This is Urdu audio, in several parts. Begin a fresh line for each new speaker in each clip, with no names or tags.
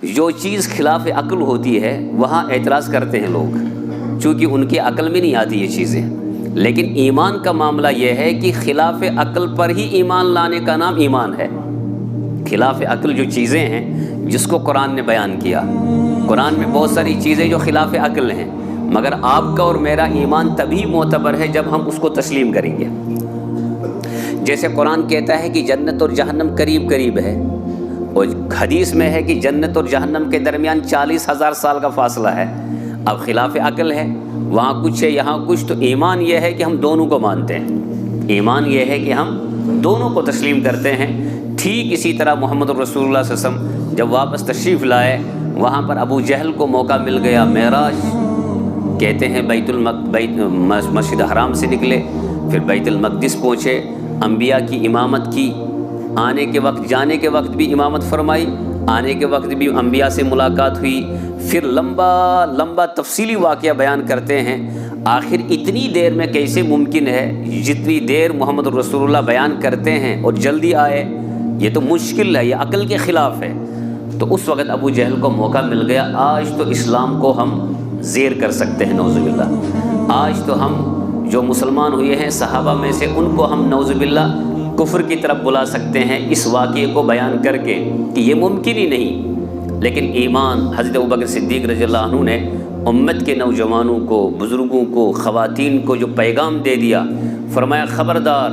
جو چیز خلاف عقل ہوتی ہے وہاں اعتراض کرتے ہیں لوگ، چونکہ ان کی عقل میں نہیں آتی یہ چیزیں۔ لیکن ایمان کا معاملہ یہ ہے کہ خلاف عقل پر ہی ایمان لانے کا نام ایمان ہے۔ خلاف عقل جو چیزیں ہیں جس کو قرآن نے بیان کیا، قرآن میں بہت ساری چیزیں جو خلاف عقل ہیں، مگر آپ کا اور میرا ایمان تبھی معتبر ہے جب ہم اس کو تسلیم کریں گے۔ جیسے قرآن کہتا ہے کہ جنت اور جہنم قریب قریب ہے، اور حدیث میں ہے کہ جنت اور جہنم کے درمیان 40,000 سال کا فاصلہ ہے۔ اب خلاف عقل ہے، وہاں کچھ ہے یہاں کچھ، تو ایمان یہ ہے کہ ہم دونوں کو مانتے ہیں، ایمان یہ ہے کہ ہم دونوں کو تسلیم کرتے ہیں۔ ٹھیک اسی طرح محمد رسول اللہ صلی اللہ علیہ وسلم جب واپس تشریف لائے، وہاں پر ابو جہل کو موقع مل گیا معراج، کہتے ہیں مسجد حرام سے نکلے، پھر بیت المقدس پہنچے، انبیاء کی امامت کی، آنے کے وقت جانے کے وقت بھی امامت فرمائی، آنے کے وقت بھی انبیاء سے ملاقات ہوئی، پھر لمبا تفصیلی واقعہ بیان کرتے ہیں۔ آخر اتنی دیر میں کیسے ممکن ہے جتنی دیر محمد رسول اللہ بیان کرتے ہیں اور جلدی آئے؟ یہ تو مشکل ہے، یہ عقل کے خلاف ہے۔ تو اس وقت ابو جہل کو موقع مل گیا، آج تو اسلام کو ہم زیر کر سکتے ہیں، نعوذ باللہ۔ آج تو ہم جو مسلمان ہوئے ہیں صحابہ میں سے، ان کو ہم نعوذ باللہ کفر کی طرف بلا سکتے ہیں اس واقعے کو بیان کر کے کہ یہ ممکن ہی نہیں۔ لیکن ایمان، حضرت ابوبکر صدیق رضی اللہ عنہ نے امت کے نوجوانوں کو، بزرگوں کو، خواتین کو جو پیغام دے دیا، فرمایا خبردار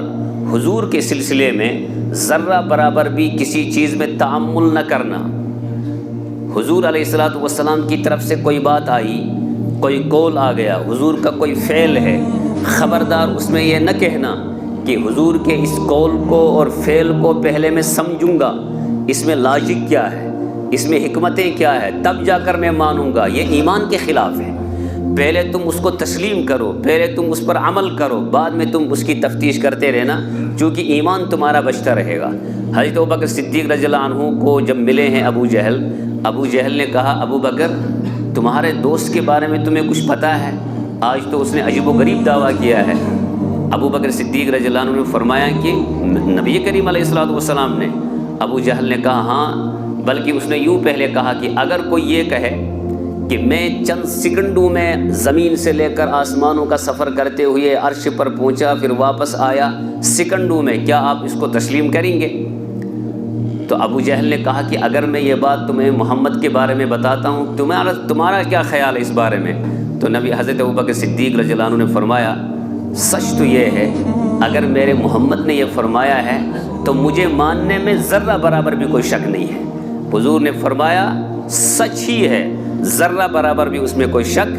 حضور کے سلسلے میں ذرہ برابر بھی کسی چیز میں تعامل نہ کرنا۔ حضور علیہ الصلوۃ والسلام کی طرف سے کوئی بات آئی، کوئی قول آ گیا، حضور کا کوئی فعل ہے، خبردار اس میں یہ نہ کہنا کہ حضور کے اس قول کو اور فعل کو پہلے میں سمجھوں گا، اس میں لاجک کیا ہے، اس میں حکمتیں کیا ہے، تب جا کر میں مانوں گا۔ یہ ایمان کے خلاف ہے۔ پہلے تم اس کو تسلیم کرو، پہلے تم اس پر عمل کرو، بعد میں تم اس کی تفتیش کرتے رہنا، چونکہ ایمان تمہارا بچتا رہے گا۔ حضرت ابوبکر صدیق رضی اللہ عنہ کو جب ملے ہیں ابو جہل نے کہا ابو بکر تمہارے دوست کے بارے میں تمہیں کچھ پتہ ہے؟ آج تو اس نے عجیب و غریب دعویٰ کیا ہے۔ ابو بکر صدیق رضی اللہ عنہ نے فرمایا کہ نبی کریم علیہ الصلوۃ والسلام نے؟ ابو جہل نے کہا ہاں، بلکہ اس نے یوں پہلے کہا کہ اگر کوئی یہ کہے کہ میں چند سیکنڈوں میں زمین سے لے کر آسمانوں کا سفر کرتے ہوئے عرش پر پہنچا پھر واپس آیا سیکنڈوں میں، کیا آپ اس کو تسلیم کریں گے؟ تو ابو جہل نے کہا کہ اگر میں یہ بات تمہیں محمد کے بارے میں بتاتا ہوں، تمہارا کیا خیال ہے اس بارے میں؟ تو نبی حضرت ابوبکر صدیق رضی اللہ عنہ نے فرمایا سچ تو یہ ہے، اگر میرے محمد نے یہ فرمایا ہے تو مجھے ماننے میں ذرہ برابر بھی کوئی شک نہیں ہے۔ حضور نے فرمایا سچ ہی ہے، ذرہ برابر بھی اس میں کوئی شک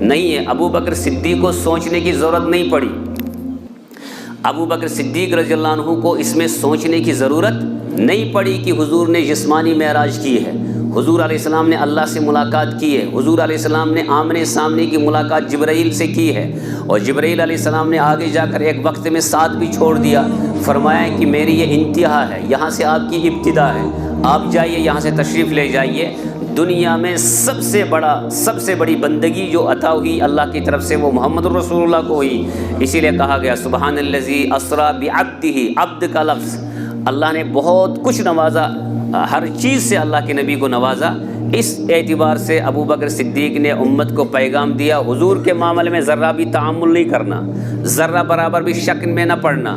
نہیں ہے۔ ابو بکر صدیق کو سوچنے کی ضرورت نہیں پڑی، ابو بکر صدیق رضی اللہ عنہ کو اس میں سوچنے کی ضرورت نہیں پڑی کہ حضور نے جسمانی معراج کی ہے، حضور علیہ السلام نے اللہ سے ملاقات کی ہے، حضور علیہ السلام نے آمنے سامنے کی ملاقات جبرائیل سے کی ہے، اور جبرائیل علیہ السلام نے آگے جا کر ایک وقت میں ساتھ بھی چھوڑ دیا، فرمایا کہ میری یہ انتہا ہے، یہاں سے آپ کی ابتدا ہے، آپ جائیے یہاں سے تشریف لے جائیے۔ دنیا میں سب سے بڑی بندگی جو عطا ہوئی اللہ کی طرف سے وہ محمد رسول اللہ کو ہوئی، اسی لیے کہا گیا سبحان الذی اسریٰ بعبدہ، عبد کا لفظ، اللہ نے بہت کچھ نوازا، ہر چیز سے اللہ کے نبی کو نوازا۔ اس اعتبار سے ابو بکر صدیق نے امت کو پیغام دیا حضور کے معاملے میں ذرہ بھی تعامل نہیں کرنا، ذرہ برابر بھی شک میں نہ پڑنا۔